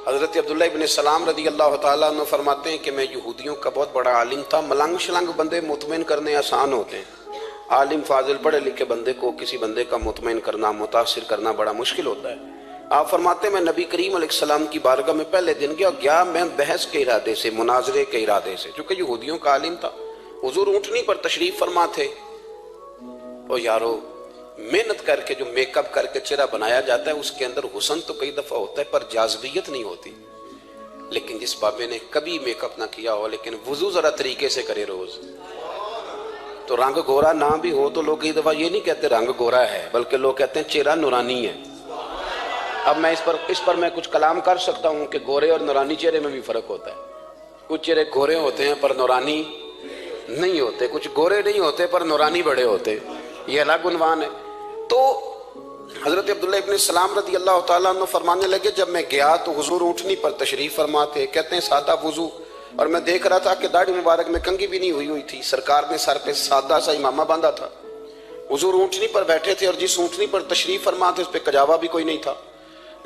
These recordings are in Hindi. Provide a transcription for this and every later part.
हज़रत अब्दुल्ला इब्न सलाम रदी अल्लाह ताला अन्हु फरमाते हैं कि मैं यहूदियों का बहुत बड़ा आलिम था। मलंग शलंग बंदे मुतमईन करने आसान होते हैं, आलिम फाजिल पढ़े लिखे बंदे को किसी बंदे का मुतमईन करना, मुतासिर करना बड़ा मुश्किल होता है। आप फरमाते मैं नबी करीम अलैहिस्सलाम की बारगाह में पहले दिन गया मैं बहस के इरादे से, मुनाजरे के इरादे से, चूंकि यहूदियों का आलिम था। हुजूर ऊँटनी पर तशरीफ फरमा थे। और यारो, मेहनत करके जो मेकअप करके चेहरा बनाया जाता है उसके अंदर हुस्न तो कई दफा होता है पर जाज़बियत नहीं होती। लेकिन जिस बाबे ने कभी मेकअप ना किया हो लेकिन वुजू जरा तरीके से करे रोज, तो रंग गोरा ना भी हो तो लोग कई दफा ये नहीं कहते रंग गोरा है, बल्कि लोग कहते हैं चेहरा नूरानी है। अब मैं इस पर मैं कुछ कलाम कर सकता हूँ कि गोरे और नूरानी चेहरे में भी फर्क होता है। कुछ चेहरे गोरे होते हैं पर नूरानी नहीं होते, कुछ गोरे नहीं होते पर नूरानी बड़े होते, ये अलग उन्वान है। तो हजरत अब्दुल्ला इब्न सलाम रदी अल्लाह ताला अन्हु फरमाने लगे, जब मैं गया तो हुजूर ऊँटनी पर तशरीफ फरमा थे। कहते हैं सादा वुजू, और मैं देख रहा था कि दाढ़ी मुबारक में कंघी भी नहीं हुई थी। सरकार ने सर पे सादा सा इमामा बांधा था। हुजूर ऊँटनी पर बैठे थे और जिस ऊँटनी पर तशरीफ फरमा थे उस पर कजावा भी कोई नहीं था।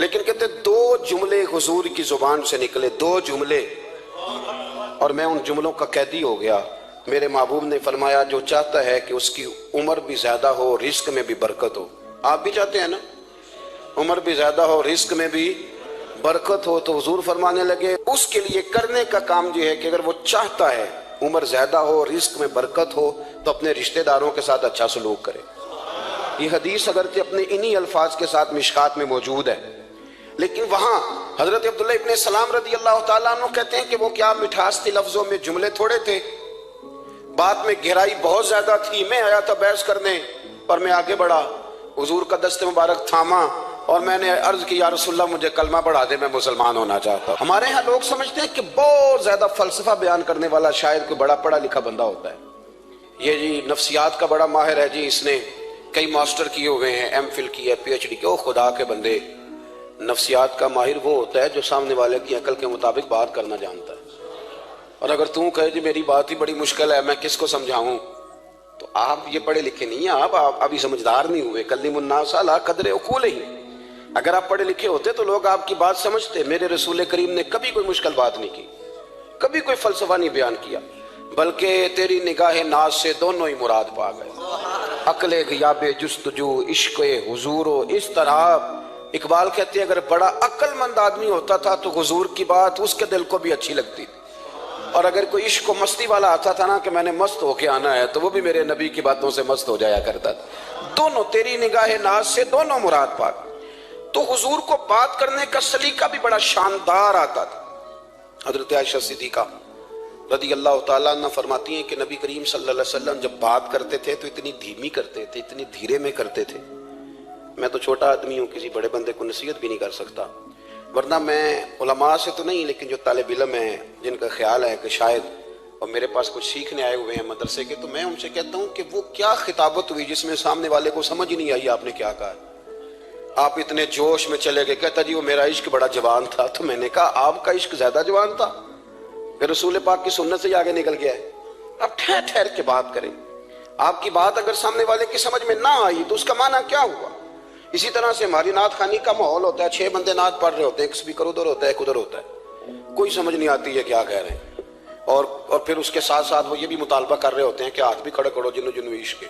लेकिन कहते दो जुमले हुजूर की जुबान से निकले, दो जुमले, और मैं उन जुमलों का कैदी हो गया। मेरे महबूब ने फरमाया जो चाहता है कि उसकी उम्र भी ज्यादा हो, रिस्क में भी बरकत हो। आप भी चाहते हैं ना उम्र भी ज्यादा हो, रिस्क में भी बरकत हो, तो हुजूर फरमाने लगे उसके लिए करने का काम ये है कि अगर वो चाहता है उम्र ज्यादा हो, रिस्क में बरकत हो, तो अपने रिश्तेदारों के साथ अच्छा सलूक करे। ये हदीस अगर अपने इन्हीं अल्फाज के साथ मिशकात में मौजूद है, लेकिन वहां हजरत अब्दुल्ला इब्न सलाम रदी अल्लाह ताला अन्हु कहते हैं कि वो क्या मिठास थी लफ्जों में, जुमले थोड़े थे, बात में गहराई बहुत ज्यादा थी। मैं आया था बहस करने पर मैं आगे बढ़ा, हुजूर का दस्ते मुबारक थामा और मैंने अर्ज की या रसूलल्लाह मुझे कलमा पढ़ा दे, मैं मुसलमान होना चाहता हूँ। हमारे यहाँ लोग समझते हैं कि बहुत ज्यादा फलसफा बयान करने वाला शायद कोई बड़ा पढ़ा लिखा बंदा होता है। ये जी नफ्सियात का बड़ा माहिर है जी, इसने कई मास्टर किए हुए हैं, एमफिल की है, PhD की। ओ खुदा के बंदे, नफ्सियात का माहिर वो होता है जो सामने वाले की अकल के मुताबिक बात करना जानता है। और अगर तू कहे जी मेरी बात ही बड़ी मुश्किल है, मैं किसको समझाऊं, तो आप ये पढ़े लिखे नहीं है, आप अभी समझदार नहीं हुए। कल्लिमुन्नास अला कदरे उकूल ही। अगर आप पढ़े लिखे होते तो लोग आपकी बात समझते। मेरे रसूल करीम ने कभी कोई मुश्किल बात नहीं की, कभी कोई फलसफा नहीं बयान किया, बल्कि तेरी निगाह नाज से दोनों ही मुराद पा गए। अकले गियाबे जुस्तजू इश्क हुजूर। इस तरह इकबाल कहते हैं अगर बड़ा अक्लमंद आदमी होता था तो हुजूर की बात उसके दिल को भी अच्छी लगती थी, और अगर कोई इश्क को मस्ती वाला आता था ना कि मैंने मस्त होके आना है, तो वो भी मेरे नबी की बातों से मस्त हो जाया करता था। दोनों तेरी निगाह नाज से दोनों मुराद पा। तो हुजूर को बात करने का सलीका भी बड़ा शानदार आता था। हजरत आयशा सिद्दीका रदी अल्लाह ताला अन्हा फरमाती हैं कि नबी करीम सल्लल्लाहु अलैहि वसल्लम जब बात करते थे तो इतनी धीमी करते थे, इतनी धीरे में करते थे। मैं तो छोटा आदमी हूँ, किसी बड़े बंदे को नसीहत भी नहीं कर सकता, वरना मैं उलमा से तो नहीं, लेकिन जो तालिब इल्म है जिनका ख्याल है कि शायद और मेरे पास कुछ सीखने आए हुए हैं मदरसे के, तो मैं उनसे कहता हूँ कि वो क्या खिताबत हुई जिसमें सामने वाले को समझ ही नहीं आई आपने क्या कहा। आप इतने जोश में चले गए, कहता जी वो मेरा इश्क बड़ा जवान था। तो मैंने कहा आपका इश्क ज्यादा जवान था, फिर रसूल पाक की सुन्नत से आगे निकल गया है। अब ठहर ठहर के बात करें। आपकी बात अगर सामने वाले की समझ में ना आई तो उसका माना क्या हुआ। इसी तरह से हमारी नात खानी का माहौल होता है, 6 बंदे नात पढ़ रहे होते हैं, एक स्पीकर उधर होता है एक उधर होता है, कोई समझ नहीं आती है क्या कह रहे हैं। और फिर उसके साथ साथ वो ये भी मुतालबा कर रहे होते हैं कि हाथ भी खड़े करो जिन्हों जिन्हों इश्क।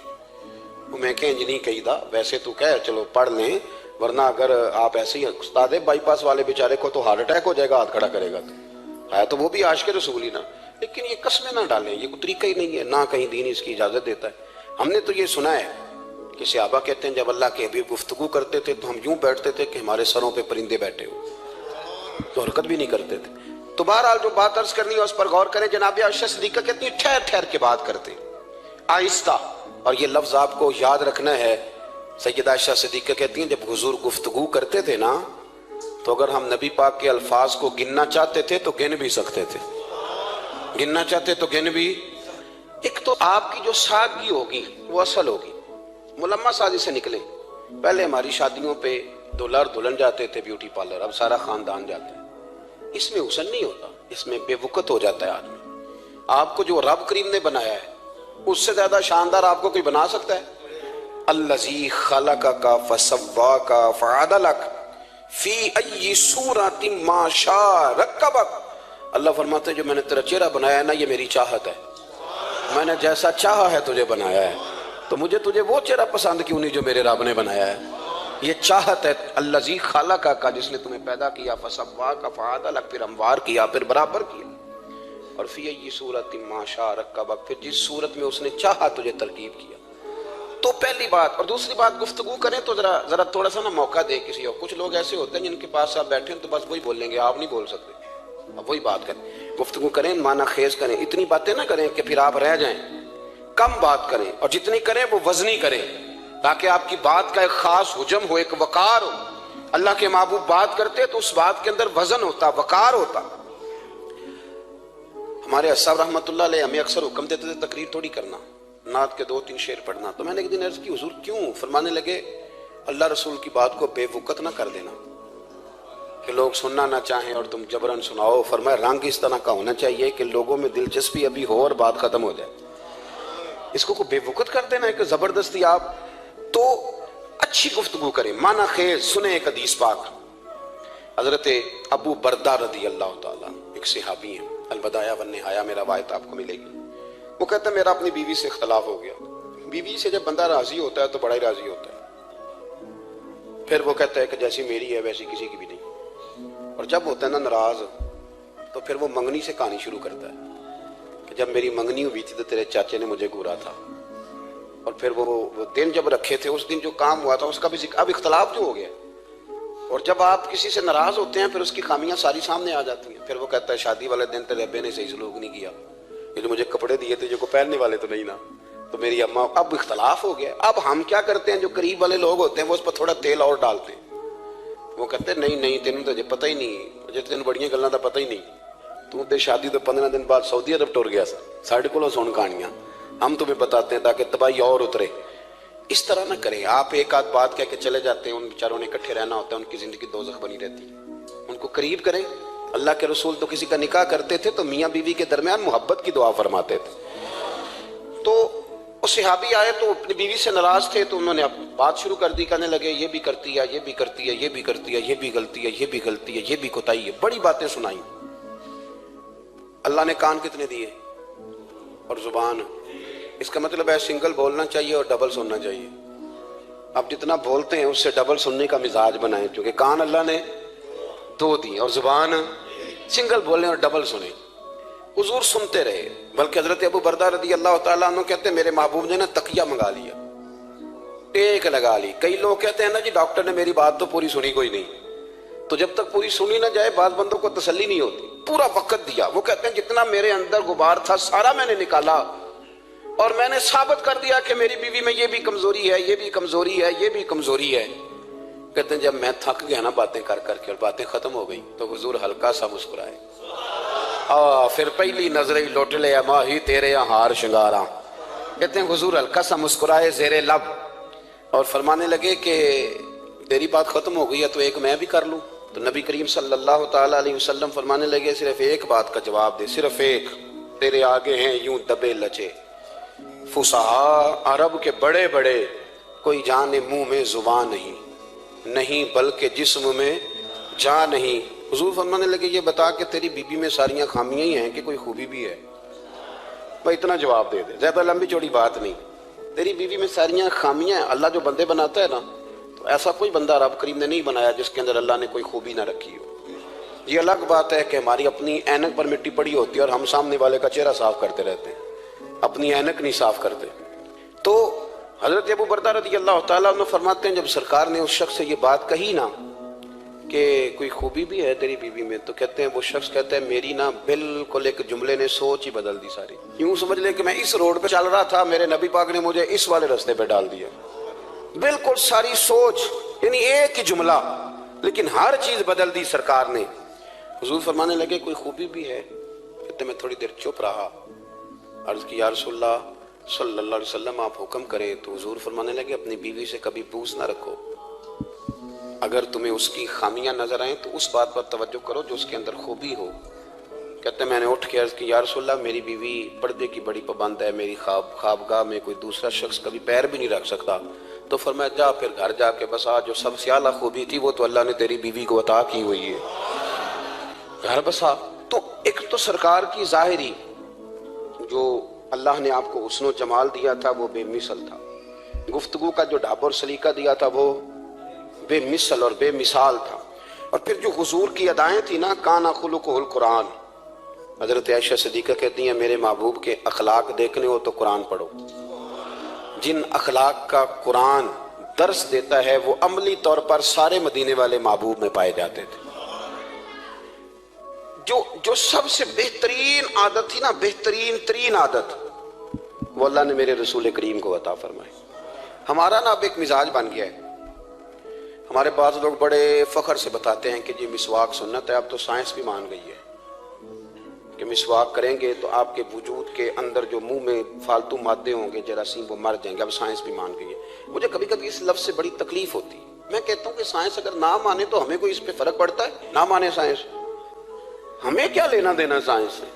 मैं कह इंज नहीं कही दा, वैसे तू कह चलो पढ़ लें, वरना अगर आप ऐसे ही उस्ताद बाईपास वाले बेचारे को तो हार्ट अटैक हो जाएगा हाथ खड़ा करेगा, तो है तो वो भी आशिक रसूल ही ना। लेकिन ये कस्में ना डालें, ये कोई तरीका ही नहीं है, ना कहीं दीन इसकी इजाजत देता है। हमने तो ये सुना है कि सहाबा कहते हैं जब अल्लाह के हबीब गुफ्तगू करते थे तो हम यूं बैठते थे कि हमारे सरों पे परिंदे बैठे हो, तो हरकत भी नहीं करते थे। तो बहरहाल जो बात अर्ज करनी है उस पर गौर करें। जनाब आयशा सिद्दीका कहती है ठहर ठहर के बात करते, आहिस्ता। और ये लफ्ज आपको याद रखना है। सैयदा आयशा सिद्दीका कहती हैं जब हुजूर गुफ्तगू करते थे ना, तो अगर हम नबी पाक के अल्फाज को गिनना चाहते थे तो गिन भी सकते थे, गिनना चाहते तो गिन भी। एक तो आपकी जो सादगी होगी वो असल होगी, मुलम्मा साजी से निकले। पहले हमारी शादियों पे दूल्हा और दुल्हन जाते थे ब्यूटी पार्लर, अब सारा खानदान जाता है। इसमें हुस्न नहीं होता, इसमें बेवकूत हो जाता है आदमी। आपको जो रब करीम ने बनाया है उससे ज्यादा शानदार आपको कोई बना सकता है? अल्लज़ी खलक़का फसव्वाका फ़अदलक फी अय्यि सूरतिन मा शा रक्कबक। अल्लाह फरमाते हैं जो मैंने तेरा चेहरा बनाया है ना, ये मेरी चाहत है, मैंने जैसा चाहा है तुझे बनाया है, तो मुझे तुझे वो चेहरा पसंद क्यों नहीं जो मेरे रब ने बनाया है। ये चाहत है। अल्लज़ी खालका का, जिसने तुम्हें पैदा किया, फसव्वा का फ़अदलक, फिर हमवार किया, फिर बराबर किया। और फी अय्यि सूरतिन मा शा रक्कबक, फिर जिस सूरत में उसने चाहा तुझे तरकीब किया। तो पहली बात। और दूसरी बात, गुफ्तगू करें तो जरा थोड़ा सा ना मौका दे किसी और। कुछ लोग ऐसे होते हैं जिनके पास आप बैठे हैं तो बस वही बोलेंगे, आप नहीं बोल सकते, अब वही बात करें। गुफ्तगू करें, माना खेज करें, इतनी बातें ना करें कि फिर आप रह जाएं। कम बात करें और जितनी करें वो वजनी करें, ताकि आपकी बात का एक खास हुजम हो, एक वकार हो। अल्लाह के महबूब बात करते तो उस बात के अंदर वजन होता, वकार होता। हमारे अस्साब रहमतुल्लाह अलैह हमें अक्सर हुक्म देते थे तकरीर थोड़ी करना, नात के 2-3 शेर पढ़ना। तो मैंने एक दिन अर्ज की, हुजूर क्यों? फरमाने लगे अल्लाह रसूल की बात को बेवकत ना कर देना कि लोग सुनना ना चाहें और तुम जबरन सुनाओ। फरमाया रंग इस तरह का होना चाहिए कि लोगों में दिलचस्पी अभी हो और बात खत्म हो जाए। इसको को बेवकत कर देना है कि जबरदस्ती आप। तो अच्छी गुफ्तगू करें, माना खेज। सुने एक हदीस पाक, हजरत अबू बरदा रदी अल्लाह ताला, एक सहाबी हैं, अल-बदाया वन निहाया में रवायत आपको मिलेगी। वो कहता है मेरा अपनी बीवी से इख्तलाफ हो गया। बीवी से जब बंदा राजी होता है तो बड़ा ही राजी होता है। फिर वो कहता है कि जैसी मेरी है वैसी किसी की भी नहीं। और जब होता है ना नाराज, तो फिर वो मंगनी से कहानी शुरू करता है कि जब मेरी मंगनी हुई थी तो तेरे चाचे ने मुझे घूरा था। और फिर वो दिन जब रखे थे, उस दिन जो काम हुआ था उसका भी जिक्र। अब इख्तलाफ जो हो गया, और जब आप किसी से नाराज होते हैं फिर उसकी खामियां सारी सामने आ जाती हैं। फिर वो कहता है शादी वाले दिन तेरे अब्बे ने सही सलूक नहीं किया, ये जो मुझे कपड़े दिए थे जो को पहनने वाले तो नहीं ना, तो मेरी अम्मा। अब इख्तलाफ हो गया। अब हम क्या करते हैं, जो करीब वाले लोग होते हैं वो उस पर थोड़ा तेल और डालते हैं। वो कहते हैं नहीं नहीं तेन तो पता ही नहीं, मुझे तेन बड़ियां गल्लां दा पता ही नहीं, तू तो शादी तो 15 दिन बाद सऊदी अरब टुर गया साढ़े को सुन कहानियां, हम तुम्हें बताते हैं ताकि तबाही और उतरे। इस तरह ना करें। आप एक आध बात कह के चले जाते हैं, उन बेचारों ने इकट्ठे रहना होता है, उनकी जिंदगी दोज़ख बनी रहती है। उनको करीब करें। अल्लाह के रसूल तो किसी का निकाह करते थे तो मियाँ बीवी के दरमियान मोहब्बत की दुआ फरमाते थे। तो वो सहाबी आए तो अपनी बीवी से नाराज थे, तो उन्होंने अब बात शुरू कर दी, कहने लगे ये भी करती है, ये भी करती है, ये भी करती है, ये भी गलती है, ये भी गलती है, ये भी कोताही है। बड़ी बातें सुनाई। अल्लाह ने कान कितने दिए और जुबान। इसका मतलब है सिंगल बोलना चाहिए और डबल सुनना चाहिए। अब जितना बोलते हैं उससे डबल सुनने का मिजाज बनाए, क्योंकि कान अल्लाह ने 2 दिए और जुबान सिंगल बोले और डबल सुने। हुजूर सुनते रहे। बल्कि हजरत अबू बरदा रदी अल्लाह ताला अन्हु कहते हैं मेरे महबूब ने ना तकिया मंगा लिया, टेक लगा ली। कई लोग कहते हैं ना जी डॉक्टर ने मेरी बात तो पूरी सुनी कोई नहीं, तो जब तक पूरी सुनी ना जाए बात बंदों को तसल्ली नहीं होती। पूरा वक्त दिया। वो कहते हैं जितना मेरे अंदर गुबार था सारा मैंने निकाला और मैंने साबित कर दिया कि मेरी बीवी में ये भी कमजोरी है, ये भी कमजोरी है, ये भी कमजोरी है। कहते हैं जब मैं थक गया ना बातें कर करके और बातें खत्म हो गई तो हुजूर हल्का सा मुस्कुराए। फिर पहली नजर ही लुट ले माही तेरे हार श्रृंगारा। कहते हैं हुजूर हल्का सा मुस्कुराए जेरे लब और फरमाने लगे कि तेरी बात खत्म हो गई है तो एक मैं भी कर लूं। तो नबी करीम सल्लल्लाहु ताला अलैहि वसल्लम फरमाने लगे सिर्फ एक बात का जवाब दे, सिर्फ एक। तेरे आगे हैं यूं दबे लचे फुसहा अरब के बड़े बड़े, कोई जाने मुंह में जुबान नहीं, नहीं बल्कि जिस्म में जान नहीं। हुजूर फरमाने लगे ये बता कि तेरी बीबी में सारियां खामियां ही हैं कि कोई खूबी भी है? भाई इतना जवाब दे दे, ज्यादा लंबी चौड़ी बात नहीं। तेरी बीवी में सारियां खामियां हैं। अल्लाह जो बंदे बनाता है ना, तो ऐसा कोई बंदा रब करीम ने नहीं बनाया जिसके अंदर अल्लाह ने कोई खूबी ना रखी हो। ये अलग बात है कि हमारी अपनी ऐनक पर मिट्टी पड़ी होती है और हम सामने वाले का चेहरा साफ करते रहते हैं, अपनी ऐनक नहीं साफ करते। तो हजरत अबू बरदा रज़ी अल्लाह तआला अन्हु फरमाते हैं जब सरकार ने उस शख्स से ये बात कही ना कि कोई खूबी भी है तेरी बीवी में, तो कहते हैं वो शख्स कहता है मेरी ना बिल्कुल एक जुमले ने सोच ही बदल दी सारी। यूं समझ ले कि मैं इस रोड पे चल रहा था, मेरे नबी पाक ने मुझे इस वाले रास्ते पे डाल दिया। बिल्कुल सारी सोच, यानी एक ही जुमला, लेकिन हर चीज बदल दी सरकार ने। हुजूर फरमाने लगे कोई खूबी भी है? कहते मैं थोड़ी देर चुप रहा, अर्ज की या रसूलल्लाह सल्लल्लाहु अलैहि वसल्लम आप हुक्म करें। तो हुजूर फरमाने लगे अपनी बीवी से कभी पूछ ना रखो, अगर तुम्हें उसकी खामियां नजर आए तो उस बात पर तवज्जो करो जो उसके अंदर खूबी हो। कहते मैंने उठ के अर्ज की या रसूलल्लाह मेरी बीवी पर्दे की बड़ी पाबंद है, मेरी ख्वाबगाह में कोई दूसरा शख्स कभी पैर भी नहीं रख सकता, तो फरमाया जा फिर घर जाके बस आज जो सबसे आला खूबी थी वो तो अल्लाह ने तेरी बीवी को अता की हुई है, घर बसा। तो एक तो सरकार की जाहिरी जो अल्लाह ने आपको हुस्न जमाल दिया था वो बेमिसल था, गुफ्तगू का जो ढाब और सलीका दिया था वो बेमिसल और बेमिसाल था। और फिर जो हुजूर की अदाएं थी ना, काना खुलुकुल कुरान। हजरत आयशा सिद्दीक़ा कहती हैं मेरे महबूब के अखलाक देखने हो तो कुरान पढ़ो। जिन अखलाक का कुरान दर्स देता है वो अमली तौर पर सारे मदीने वाले महबूब में पाए जाते थे। जो सबसे बेहतरीन आदत थी ना, बेहतरीन आदत, वो अल्लाह ने मेरे रसूल करीम को अता फरमाई। हमारा ना अब एक मिजाज बन गया है, हमारे पास लोग बड़े फख्र से बताते हैं कि जी मिसवाक सुन्नत है। अब तो साइंस भी मान गई है कि मिसवाक करेंगे तो आपके वजूद के अंदर जो मुंह में फालतू मादे होंगे जरासीम वो मर जाएंगे। अब साइंस भी मान गई है। मुझे कभी कभी इस लफ्ज से बड़ी तकलीफ होती है। मैं कहता हूँ कि साइंस अगर ना माने तो हमें कोई इस पे फर्क पड़ता है? ना माने साइंस, हमें क्या लेना देना साइंस से?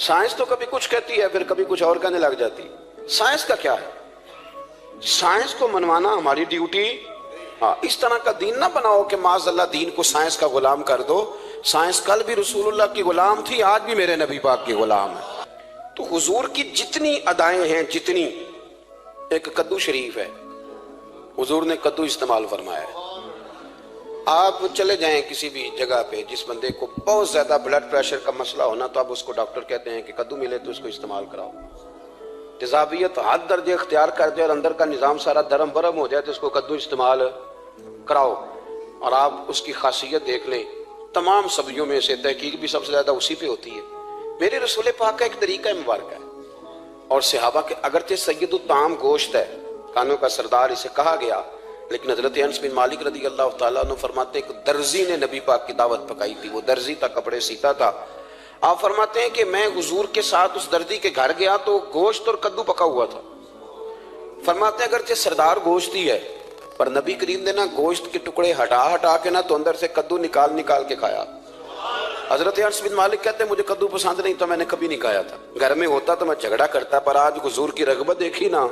साइंस तो कभी कुछ कहती है फिर कभी कुछ और कहने लग जाती है। साइंस का क्या है? साइंस को मनवाना हमारी ड्यूटी। हाँ, इस तरह का दीन ना बनाओ कि माज़अल्लाह दीन को साइंस का गुलाम कर दो। साइंस कल भी रसूलुल्लाह की गुलाम थी, आज भी मेरे नबी पाक की गुलाम है। तो हुजूर की जितनी अदाएं हैं, जितनी, एक कद्दू शरीफ है, हुजूर ने कद्दू इस्तेमाल फरमाया है। आप चले जाएं किसी भी जगह पे, जिस बंदे को बहुत ज्यादा ब्लड प्रेशर का मसला होना तो आप उसको डॉक्टर कहते हैं कि कद्दू मिले तो उसको इस्तेमाल कराओ। तेजाबियत हद दर्जे इख्तियार कर जाए और अंदर का निज़ाम सारा दरम बरम हो जाए तो उसको कद्दू इस्तेमाल कराओ। और आप उसकी खासियत देख लें, तमाम सब्जियों में से तहकीक भी सबसे ज्यादा उसी पे होती है। मेरे रसूल पाक का एक तरीका मुबारक है। और सहाबा के अगरचे सैयदुत ताम गोश्त है, कानों का सरदार इसे कहा गया, लेकिन हजरत अनस बिन मालिक रज़ी अल्लाह तआला अन्हु फरमाते हैं कि दर्जी ने नबी पाक की दावत पकाई थी। वो दर्जी था, कपड़े सीता था। आप फरमाते हैं कि मैं हुजूर के साथ उस दर्जी के घर गया तो गोश्त और कद्दू पका हुआ था। फरमाते हैं अगरचे सरदार गोश्त ही है पर नबी करीम ने ना गोश्त के टुकड़े हटा हटा के ना तो अंदर से कद्दू निकाल निकाल के खाया। हजरत अनस बिन मालिक कहते हैं मुझे कद्दू पसंद नहीं तो मैंने कभी नहीं खाया था। घर में होता तो मैं झगड़ा करता, पर आज हुजूर की रगबत देखी ना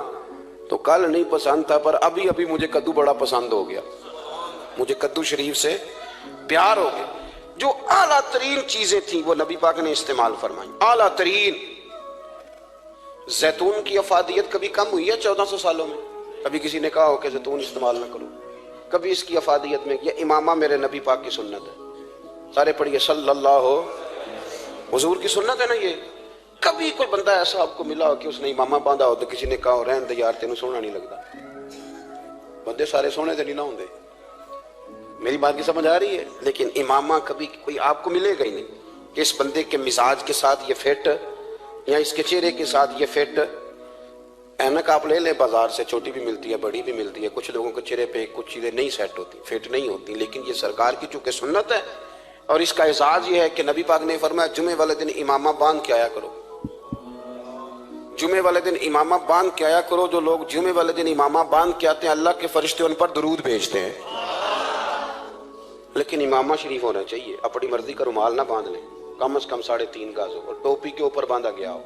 तो कल नहीं पसंद था पर अभी अभी मुझे कद्दू बड़ा पसंद हो गया। मुझे कद्दू शरीफ से प्यार हो गया। जो आला तरीन चीजें थी वो नबी पाक ने इस्तेमाल फरमाई, आला तरीन। जैतून की अफादियत कभी कम हुई है 1400 सालों में? कभी किसी ने कहा हो कि जैतून इस्तेमाल ना करो? कभी इसकी अफादियत में, ये इमामा मेरे नबी पाक की सुन्नत है। सारे पढ़िए सल्लल्लाहु, हुजूर की सुन्नत है ना ये। कभी कोई बंदा ऐसा आपको मिला हो कि उसने इमामा बांधा हो तो किसी ने कहा रहन दे यार तेनू सोहना नहीं लगता? बंदे सारे सोहने तो नहीं ना होंगे। मेरी बात की समझ आ रही है? लेकिन इमामा कभी कोई आपको मिलेगा ही नहीं कि इस बंदे के मिजाज के साथ ये फिट या इसके चेहरे के साथ ये फिट। ऐनक आप ले लें बाजार से, छोटी भी मिलती है बड़ी भी मिलती है। कुछ लोगों के चेहरे पे कुछ चीजें नहीं सेट होती, फिट नहीं होती, लेकिन ये सरकार की चूंकि सुन्नत है और इसका एजाज ये है कि नबी पाक ने फरमाया जुमे वाले दिन इमामा बांध के आया करो। जुमे वाले दिन इमामा बांध के आया करो। जो लोग जुमे वाले दिन इमामा बांध के आते हैं अल्लाह के फरिश्ते उन पर दरूद भेजते हैं। लेकिन इमामा शरीफ होना चाहिए, अपनी मर्जी का रुमाल ना बांध लें, कम से कम 3.5 गज हो और टोपी के ऊपर बांधा गया हो।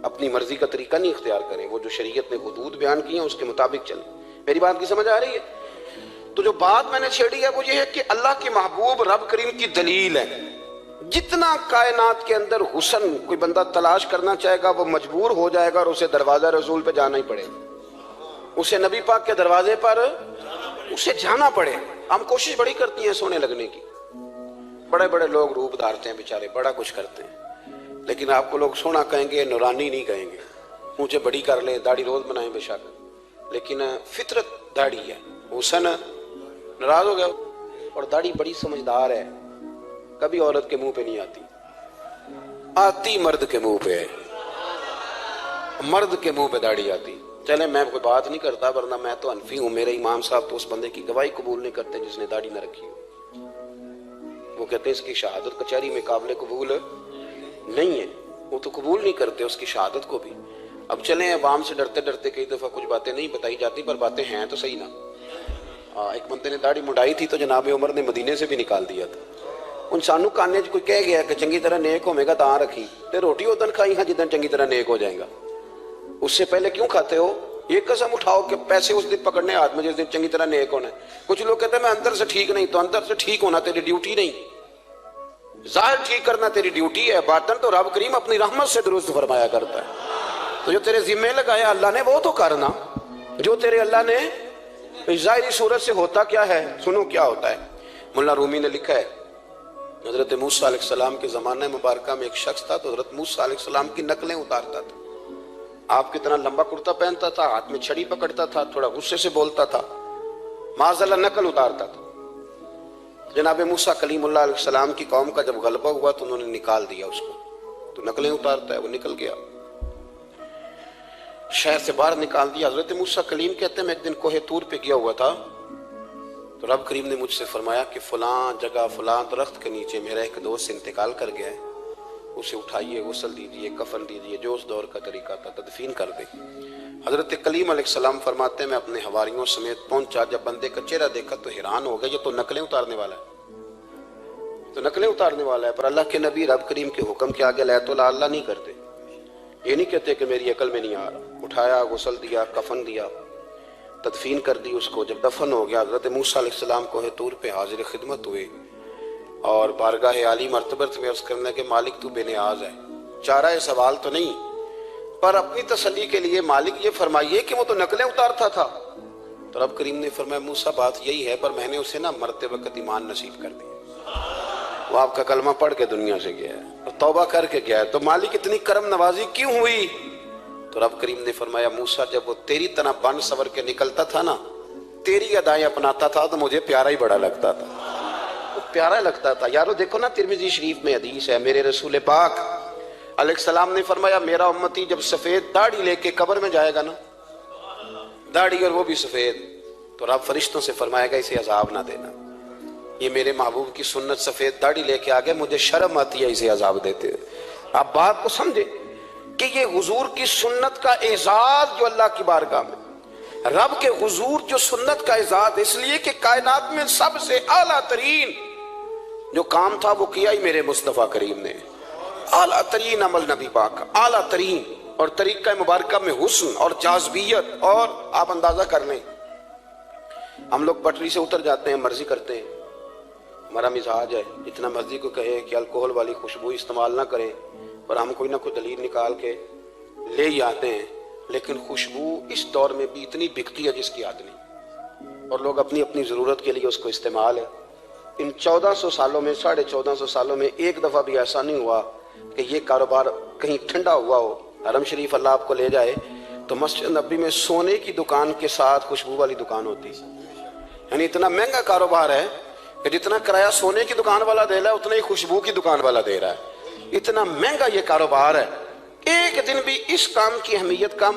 अपनी मर्जी का तरीका नहीं इख्तियार करें, वो जो शरीयत ने हुदूद बयान की है उसके मुताबिक चलें। मेरी बात की समझ आ रही है? तो जो बात मैंने छेड़ी है वो ये है कि अल्लाह के महबूब रब करीम की दलील है। जितना कायनात के अंदर हुस्न कोई बंदा तलाश करना चाहेगा वो मजबूर हो जाएगा और उसे दरवाजा रसूल पे जाना ही पड़ेगा, उसे नबी पाक के दरवाजे पर उसे जाना पड़े। हम कोशिश बड़ी करती हैं सोने लगने की, बड़े बड़े लोग रूप धारते हैं बेचारे, बड़ा कुछ करते हैं, लेकिन आपको लोग सोना कहेंगे, नूरानी नहीं कहेंगे। मुझे बड़ी कर ले, दाढ़ी रोज बनाए बेशक, लेकिन फितरत दाढ़ी है। हुस्न नाराज हो गया और दाढ़ी बड़ी समझदार है, कभी औरत के मुंह पे नहीं आती, आती मर्द के मुंह पे है, मर्द के मुंह पे दाढ़ी आती। चले मैं कोई बात नहीं करता वरना मैं तो हनफी हूं, मेरे इमाम साहब तो उस बंदे की गवाही कबूल नहीं करते जिसने दाढ़ी न रखी हो। वो कहते हैं इसकी शहादत कचहरी में काबिल कबूल नहीं है, वो तो कबूल नहीं करते उसकी शहादत को भी। अब चले अवाम से डरते डरते कई दफा कुछ बातें नहीं बताई जाती पर बातें हैं तो सही ना। एक बंदे ने दाढ़ी मुंडाई थी तो जनाब उमर ने मदीने से भी निकाल दिया था। उन सानू काने कोई कह गया कि चंगी तरह नेक होगा तां रखी ते रोटी उदन खाई हाँ जिदन चंगी तरह नेक हो जाएगा। उससे पहले क्यों खाते हो? ये कसम उठाओ कि पैसे उस दिन पकड़ने हाथ में जिस दिन चंगी तरह नेक होना है। कुछ लोग कहते हैं मैं अंदर से ठीक नहीं, तो अंदर से ठीक होना तेरी ड्यूटी नहीं, जाहिर ठीक करना तेरी ड्यूटी है, बातन तो रब करीम अपनी रहमत से दुरुस्त फरमाया करता है। तो जो तेरे जिम्मे लगाया अल्लाह ने वो तो करना, जो तेरे अल्लाह ने जाहिरी सूरत से होता क्या है सुनो क्या होता है। मुल्ला रूमी ने लिखा है हजरत मूसा अलैहिस्सलाम के ज़माने मुबारक में एक शख्स था, तो हजरत मूसा अलैहिस्सलाम की नकलें उतारता था। आप कितना लंबा कुर्ता पहनता था, हाथ में छड़ी पकड़ता था, थोड़ा गुस्से से बोलता था, माज़अल्लाह नकल उतारता था। जनाब मूसा कलीमुल्लाह अलैहिस्सलाम की कौम का जब गलबा हुआ तो उन्होंने निकाल दिया उसको, तो नकलें उतारता है, वो निकल गया, शहर से बाहर निकाल दिया। हजरत मूसा कलीम कहते हैं मैं एक दिन कोहे तूर पे गया हुआ था, तो रब करीम ने मुझसे फरमाया कि फलां जगह फलां दरख्त के नीचे मेरा एक दोस्त इंतकाल कर गया है, उसे उठाइए, गुस्ल दीजिए, कफन दीजिए, जो उस दौर का तरीका था, तदफीन कर दे। हजरत कलीम अलैहिस्सलाम फरमाते हैं मैं अपने हवारियों समेत पहुंचा, जब बंदे का चेहरा देखा तो हैरान हो गया, ये तो नकलें उतारने वाला है, तो नकलें उतारने वाला है। पर अल्लाह के नबी रब करीम के हुक्म के आगे लैतुल अल्लाह नहीं करते, ये नहीं कहते कि मेरी अकल में नहीं आ रहा। उठाया, गुस्ल दिया, कफन दिया, तदफीन कर दी उसको। जब दफन हो गया हजरत मूसा अलैहिस्सलाम कोहे तूर पे हाजिर खिदमत हुए और बारगाह आली मर्तबत में अर्ज करने के मालिक तू बेनियाज है, चारा सवाल तो नहीं, पर अपनी तसल्ली के लिए मालिक ये फरमाइए कि वो तो नकलें उतारता था। तो रब करीम ने फरमाया मूसा बात यही है, पर मैंने उसे ना मरते वक्त ईमान नसीब कर दिया, वो आपका कलमा पढ़ के दुनिया से गया है और तौबा करके गया है, तो मालिक इतनी करम नवाजी क्यों हुई। तो रब करीम ने फरमाया मूसा जब वो तेरी तरह बन सवर के निकलता था ना, तेरी अदाएं अपनाता था, तो मुझे प्यारा ही बड़ा लगता था, वो प्यारा लगता था। यारो देखो ना तिरमिज़ी शरीफ में हदीस है, मेरे रसूल पाक अलैहिस्सलाम ने फरमाया मेरा उम्मती जब सफेद दाढ़ी लेके कब्र में जाएगा ना, दाढ़ी और वो भी सफेद, तो रब फरिश्तों से फरमाएगा इसे अजाब ना देना, ये मेरे महबूब की सुन्नत सफेद दाढ़ी लेके आ गए, मुझे शर्म आती है इसे अजाब देते। आप बात को समझे कि ये हुजूर की सुन्नत का एजाज जो अल्लाह की बारगाह में, रब के हुजूर जो सुन्नत का एजाज, इसलिए कि कायनात में सबसे आला तरीन जो काम था वो किया ही मेरे मुस्तफ़ा करीम ने, आला तरीन अमल नबी पाक, आला तरीन, और तरीका मुबारका में हुस्न और जाज़बियत। और आप अंदाजा कर लें, हम लोग पटरी से उतर जाते हैं, मर्जी करते हैं, हमारा मिजाज है, जितना मर्जी को कहे कि अल्कोहल वाली खुशबू इस्तेमाल ना करें, पर हम कोई ना कोई दलील निकाल के ले ही आते हैं। लेकिन खुशबू इस दौर में भी इतनी बिकती है जिसकी याद नहीं, और लोग अपनी अपनी ज़रूरत के लिए उसको इस्तेमाल है। इन 1400 सालों में, 1450 सालों में एक दफ़ा भी ऐसा नहीं हुआ कि ये कारोबार कहीं ठंडा हुआ हो। हरम शरीफ अल्लाह आपको ले जाए तो मस्जिद नबी में सोने की दुकान के साथ खुशबू वाली दुकान होती है, यानी इतना महंगा कारोबार है कि जितना किराया सोने की दुकान वाला दे रहा है उतना ही खुशबू की दुकान वाला दे रहा है, इतना महंगा ये कारोबार है। एक दिन भी इस काम की अहमियत कम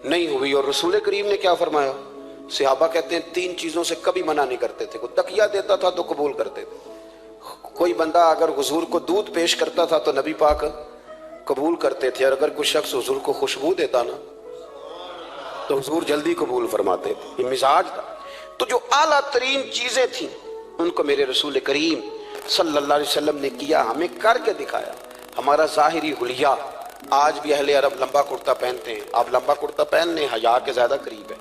नहीं हुई। और रसूल करीम ने क्या फरमाया, सहाबा कहते हैं 3 चीजों से कभी मना नहीं करते थे, कोई तकिया देता था तो कबूल करते थे, कोई बंदा अगर हुजूर को दूध पेश करता था तो नबी पाक कबूल करते थे, और अगर कोई शख्स हुजूर को खुशबू देता ना तो हुजूर जल्दी कबूल फरमाते थे, ये मिजाज था। तो जो आला तरीन चीजें थी उनको मेरे रसूल करीम सल्लल्लाहु अलैहि वसल्लम ने किया, हमें करके दिखाया। हमारा ज़ाहिरी हुलिया, आज भी अहले अरब लंबा कुर्ता पहनते हैं, आप लंबा कुर्ता पहन लें, हया के ज्यादा करीब है।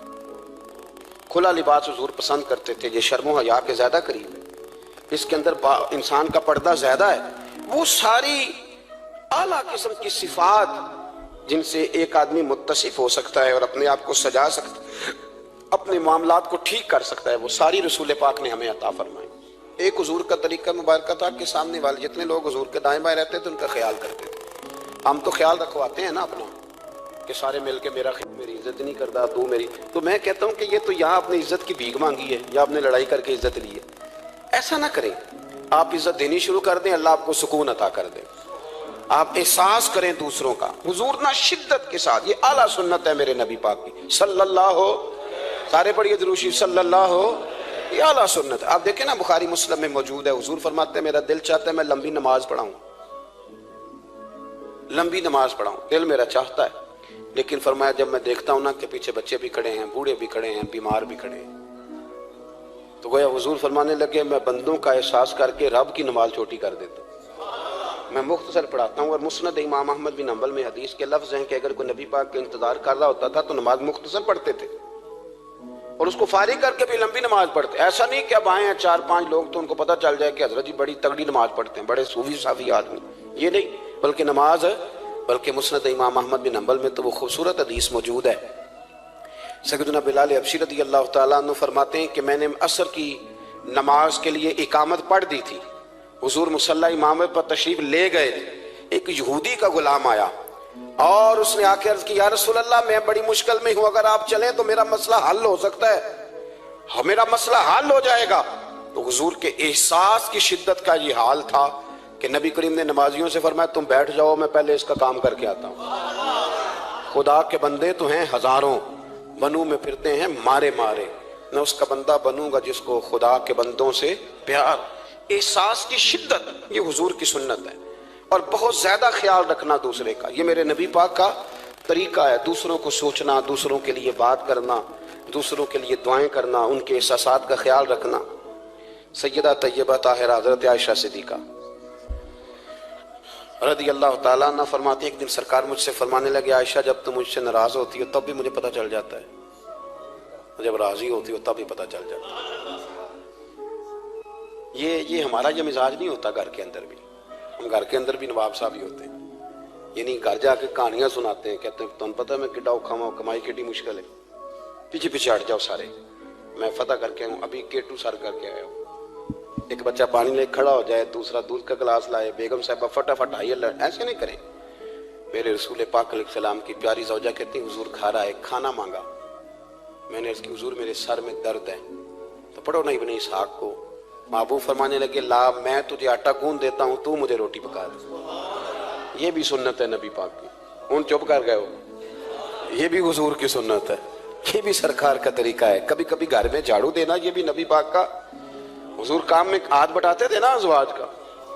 खुला लिबास हुजूर पसंद करते थे, ये शर्मो हया के ज्यादा करीब है, इसके अंदर इंसान का पर्दा ज्यादा है। वो सारी आला किस्म की सिफात जिनसे एक आदमी मुत्तसिफ हो सकता है और अपने आप को सजा सकता है, अपने मामलात को ठीक कर सकता है, वो सारी रसूल पाक ने हमें अता फरमाई। एक हुजूर का तरीका मुबारक था कि सामने वाले जितने लोग हुजूर के दाएं बाएं रहते थे उनका ख्याल करते थे। हम तो ख्याल रखवाते हैं ना अपना कि सारे मिलके मेरी इज्जत नहीं करता, तू मेरी, तो मैं कहता हूं कि ये तो यहाँ अपनी इज्जत की भीख मांगी है या आपने लड़ाई करके इज्जत ली है। ऐसा ना करें, आप इज्जत देनी शुरू कर दें, अल्लाह आपको सुकून अता कर दे, आप एहसास करें दूसरों का। हुजूर ना शिद्दत के साथ, ये आला सुन्नत है मेरे नबी पाक की सल्लल्लाहु, सारे पढ़िए दुरूद सल्लल्लाहु, ये आला सुन्नत। आप देखें ना बुखारी मुस्लिम में मौजूद है, हुजूर फरमाते हैं मेरा दिल चाहता है मैं लंबी नमाज पढ़ाऊं, लंबी नमाज पढ़ाऊं, दिल मेरा चाहता है। लेकिन फरमाया जब मैं देखता हूं ना कि पीछे बच्चे भी खड़े हैं, बूढ़े भी खड़े हैं, बीमार भी खड़े हैं, तो गोया हुजूर फरमाने लगे मैं बंदों का एहसास करके रब की नमाज छोटी कर देता हूं। मैं मुख्तसर पढ़ाता हूँ। और मुस्नद इमाम अहमद बिन हंबल में हदीस के लफ्ज हैं कि अगर कोई नबी पाक का इंतजार कर रहा होता था तो नमाज मुख्तसर पढ़ते थे और उसको फारिग करके भी लंबी नमाज पढ़ते। ऐसा नहीं कि अब आए हैं 4-5 लोग तो उनको पता चल जाए कि हजरत जी बड़ी तगड़ी नमाज पढ़ते हैं, बड़े सूफी साफी आदमी, ये नहीं, बल्कि नमाज बल्कि मुस्नद इमाम अहमद बिन हंबल में तो वो खूबसूरत हदीस मौजूद है। सैयदना बिलाल हबशी रज़ी अल्लाह तआला अन्हु फरमाते हैं कि मैंने असर की नमाज के लिए इकामत पढ़ दी थी, हुजूर मुसल्ला इमामत पर तशरीफ ले गए, एक यहूदी का गुलाम आया और उसने आके अर्ज की, या रसूल अल्लाह मैं बड़ी मुश्किल में हूं, अगर आप चलें तो मेरा मसला हल हो सकता है, मेरा मसला हल हो जाएगा। तो हुजूर के एहसास की शिद्दत का ये हाल था कि नबी करीम ने नमाजियों से फरमाया तुम बैठ जाओ, मैं पहले इसका काम करके आता हूं। खुदा के बंदे तो हैं हजारों, बनू में फिरते हैं मारे मारे, मैं उसका बंदा बनूंगा जिसको खुदा के बंदों से प्यार। एहसास की शिद्दत ये हुजूर की सुन्नत है। और बहुत ज्यादा ख्याल रखना दूसरे का, ये मेरे नबी पाक का तरीका है, दूसरों को सोचना, दूसरों के लिए बात करना, दूसरों के लिए दुआएं करना, उनके एहसासात का ख्याल रखना। सैयदा तैयबा ताहिरा हज़रत आयशा सिद्दीक़ा रज़ी अल्लाह ताला अन्हा फरमाती, एक दिन सरकार मुझसे फरमाने लगे, आयशा जब तुम मुझसे नाराज होती हो तब भी मुझे पता चल जाता है, जब राजी होती हो तब भी पता चल जाता है। ये हमारा ये मिजाज नहीं होता घर के अंदर भी, हम घर के अंदर भी नवाब साहब ही होते हैं, ये नहीं घर जाके कहानियां सुनाते हैं, कहते हैं तुम पता मैं किड्डा औखा हुआ, कमाई किड्डी मुश्किल है, पीछे पीछे हट जाओ सारे, मैं फतह करके हूँ, अभी केटू सर करके आया हूँ। एक बच्चा पानी ले खड़ा हो जाए, दूसरा दूध का गिलास लाए, बेगम साहबा फटाफट आई, ऐसे नहीं करें। मेरे रसूल पाक अलैहिस्सलाम की प्यारी ज़ौजा कहती हुजूर खा रहा है, खाना मांगा, मैंने इसकी हुजूर मेरे सर में दर्द है, तो पढ़ो ना इब्ने इसहाक को। महबूब फरमाने लगे, ला मैं तुझे आटा गूंद देता हूँ, तू मुझे रोटी पका दे। ये भी सुन्नत है नबी पाक की, उन चुप कर गए हो, ये भी हुजूर की सुन्नत है, ये भी सरकार का तरीका है। कभी कभी घर में झाड़ू देना, ये भी नबी पाक का, हुजूर काम में हाथ बटाते थे ना अज़वाज का,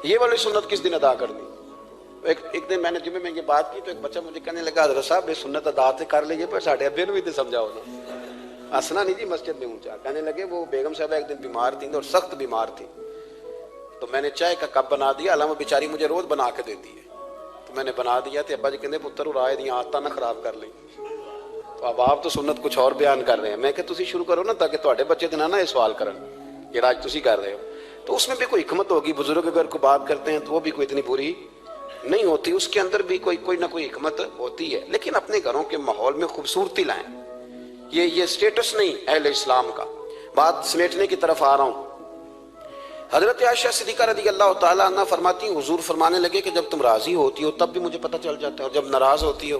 ये वाली सुन्नत किस दिन अदा करनी। एक दिन मैंने जुम्मे में ये बात की तो एक बच्चा मुझे कहने लगा, हज़रत साहब ये सुन्नत अदा तो कर लीजिए पर साढ़े अब्बे भी तो समझाओ ना। हंसना नहीं जी मस्जिद में ऊंचा। कहने लगे वो बेगम साहब एक दिन बीमार थी और सख्त बीमार थी, तो मैंने चाय का कप बना दिया, अल्लाह बेचारी मुझे रोज बना के देती है, तो मैंने बना दिया, तो अब्बा जी कहते पुत्र उराए दी आदत ना खराब कर ली। तो अब आप तो सुन्नत कुछ और बयान कर रहे हैं, मैं तुसी शुरू करो ना ताकि तुहाडे बच्चे दिन ना ये सवाल करन ये राज तुसी कर रहे हो। तो उसमें भी कोई हिकमत होगी, बुजुर्ग अगर कोई बात करते हैं तो वो भी कोई इतनी बुरी नहीं होती, उसके अंदर भी कोई ना कोई हिकमत होती है। लेकिन अपने घरों के माहौल में खूबसूरती लाएं, ये स्टेटस नहीं अहले इस्लाम का। बात समेटने की तरफ आ रहा हूं। हजरत आयशा सिद्दीक़ा रज़ी अल्लाह तआला अन्हा फरमाती, हुजूर फरमाने लगे कि जब तुम राजी होती हो तब भी मुझे पता चल जाता है और जब नाराज होती हो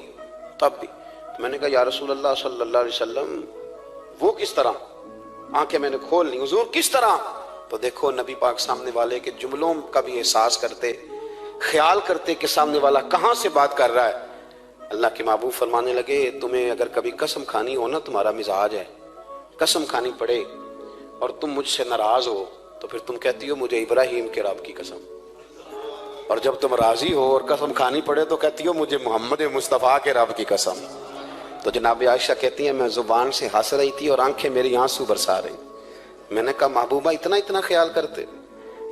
तब भी। तो मैंने कहा या रसूल अल्लाह सल्लल्लाहु अलैहि वसल्लम वो किस तरह? आंखें मैंने खोल ली, हुजूर किस तरह? तो देखो नबी पाक सामने वाले के जुमलों का भी एहसास करते, ख्याल करते कि सामने वाला कहाँ से बात कर रहा है। अल्लाह के महबूब फरमाने लगे, तुम्हें अगर कभी कसम खानी हो ना, तुम्हारा मिजाज है कसम खानी पड़े और तुम मुझसे नाराज हो तो फिर तुम कहती हो मुझे इब्राहिम के रब की कसम, और जब तुम राजी हो और कसम खानी पड़े तो कहती हो मुझे मोहम्मद मुस्तफ़ा के रब की कसम। तो जनाब आयशा कहती है मैं जुबान से हंस रही थी और आंखें मेरी आंसू बरसा रही। मैंने कहा महबूबा इतना इतना ख्याल करते,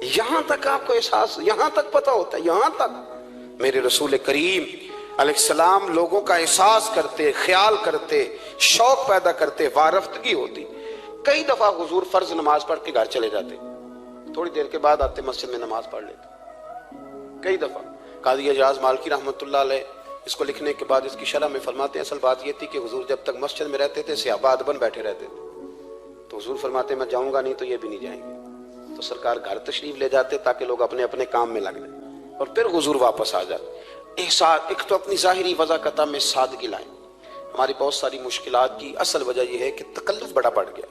यहां तक आपको एहसास, यहां तक पता होता है, यहां तक मेरे रसूल करीम अलैहिस्सलाम लोगों का एहसास करते, ख्याल करते, शौक पैदा करते, वारफ्तगी होती। कई दफा हुजूर फर्ज नमाज पढ़ के घर चले जाते, थोड़ी देर के बाद आते मस्जिद में नमाज पढ़ लेते। कई दफा काजी एजाज मालकी रहमतुल्लाह अलैह इसको लिखने के बाद इसकी शरह में फरमाते हैं असल बात यह थी कि हुजूर जब तक मस्जिद में रहते थे सहाबा अदबन बैठे रहते थे, तो हुजूर फरमाते मैं जाऊंगा नहीं तो ये भी नहीं जाएंगे, तो सरकार घर तशरीफ ले जाते ताकि लोग अपने अपने काम में लग जाए और फिर हुजूर वापस आ जाते। एक तो अपनी जाहिरी वज़ाकता में सादगी लाएं। हमारी बहुत सारी मुश्किलात की असल वजह यह है कि तकल्लुफ बड़ा बढ़ गया,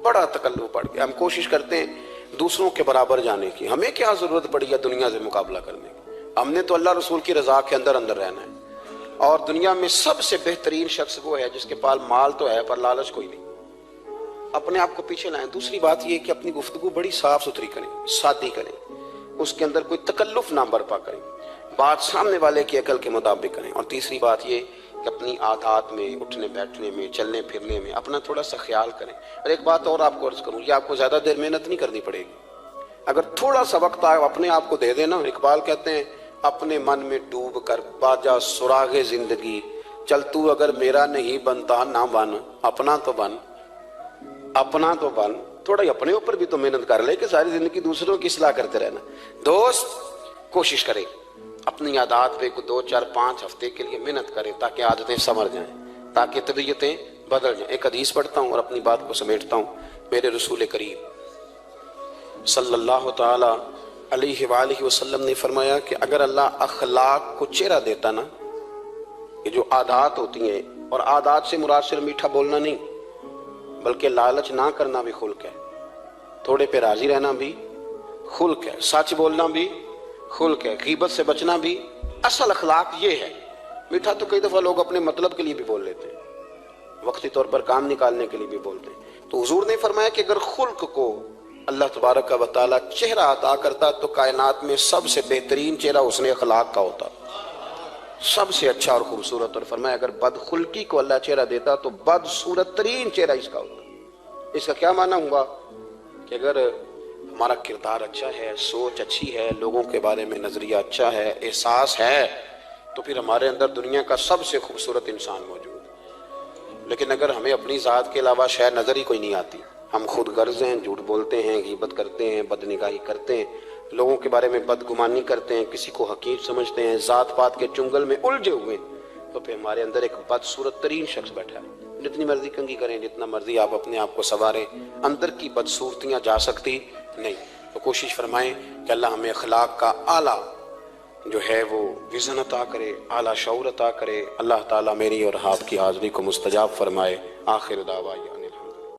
बड़ा तकल्लुफ बढ़ गया। हम कोशिश करते हैं दूसरों के बराबर जाने की, हमें क्या जरूरत पड़ी है दुनिया से मुकाबला करने की। हमने तो अल्लाह रसूल की रजा के अंदर अंदर रहना है। और दुनिया में सबसे बेहतरीन शख्स वो है जिसके पास माल तो है पर लालच कोई नहीं। अपने आप को पीछे लाएं। दूसरी बात यह कि अपनी गुफ्तगू बड़ी साफ सुथरी करें, सादी करें, उसके अंदर कोई तकल्लुफ ना बरपा करें, बात सामने वाले की अकल के मुताबिक करें। और तीसरी बात ये कि अपनी आदत में, उठने बैठने में, चलने फिरने में अपना थोड़ा सा ख्याल करें। और एक बात और आपको अर्ज करूं, ये आपको ज्यादा देर मेहनत नहीं करनी पड़ेगी। अगर थोड़ा सा वक्त आप अपने आप को दे देना, इकबाल कहते हैं अपने मन में डूब कर बाजा सुरागे जिंदगी, चल तू अगर मेरा नहीं बनता ना बन, अपना तो बन, अपना तो बन। थोड़ा अपने ऊपर भी तो मेहनत कर ले कि सारी जिंदगी दूसरों की सलाह करते रहना। दोस्त कोशिश करे अपनी आदत पे 2, 4, 5 हफ्ते के लिए मेहनत करे ताकि आदतें संवर जाएं, ताकि तबीयतें बदल जाएं। एक हदीस पढ़ता हूँ और अपनी बात को समेटता हूँ। मेरे रसूल करीम सल्लल्लाहु ताला अलैहि वालिहि वसल्लम ने फरमाया कि अगर अल्लाह अखलाक को चेहरा देता ना, ये जो आदात होती हैं, और आदात से मुराद सिर्फ मीठा बोलना नहीं बल्कि लालच ना करना भी खुल्क है, थोड़े पे राजी रहना भी खुल्क है, सच बोलना भी खुल्क है, गीबत से बचना भी असल अखलाक ये है। मीठा तो कई दफा लोग अपने मतलब के लिए भी बोल लेते हैं, वक्ती तौर पर काम निकालने के लिए भी बोलते हैं। तो हुजूर ने फरमाया कि अगर खुल्क को अल्लाह तबारक व तआला चेहरा अता करता तो कायनात में सबसे बेहतरीन चेहरा उसने अखलाक का होता, सबसे अच्छा और खूबसूरत। और फरमाया अगर बदखुल्की को अल्लाह चेहरा देता तो बदसूरत तरीन चेहरा इसका होता। इसका क्या माना हुआ कि अगर हमारा किरदार अच्छा है, सोच अच्छी है, लोगों के बारे में नजरिया अच्छा है, एहसास है, तो फिर हमारे अंदर दुनिया का सबसे खूबसूरत इंसान मौजूद। लेकिन अगर हमें अपनी जात के अलावा शायद नजर ही कोई नहीं आती, हम खुद गर्ज हैं, झूठ बोलते हैं, गीबत करते हैं, बदनिगाही करते हैं, लोगों के बारे में बदगुमानी करते हैं, किसी को हकीर समझते हैं, जात पात के चुंगल में उलझे हुए, तो फिर हमारे अंदर एक बदसूरत तरीन शख्स बैठा है। जितनी मर्जी कंगी करें, जितना मर्जी आप अपने आप को संवारें, अंदर की बदसूरतियां जा सकती नहीं। तो कोशिश फरमाएं कि अल्लाह हमें अखलाक का आला जो है वो विज़न अता करे, आला शऊर अता करे। अल्लाह ताला मेरी और आपकी हाज़िरी को मुस्तजाब फरमाए। आखिर दावा।